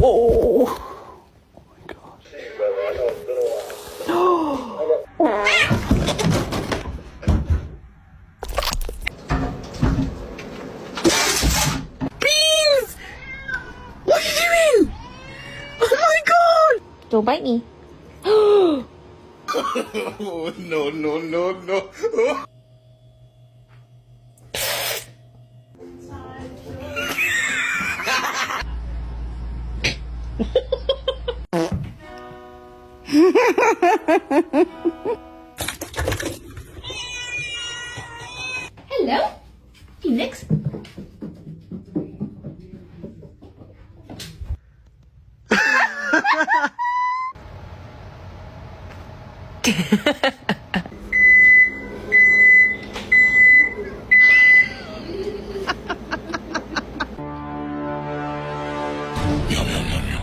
Oh my god. Beans! What are you doing? Oh my god! Don't bite me. Oh, no, no, no, no. Hello, Phoenix. Yum, yum, yum, yum.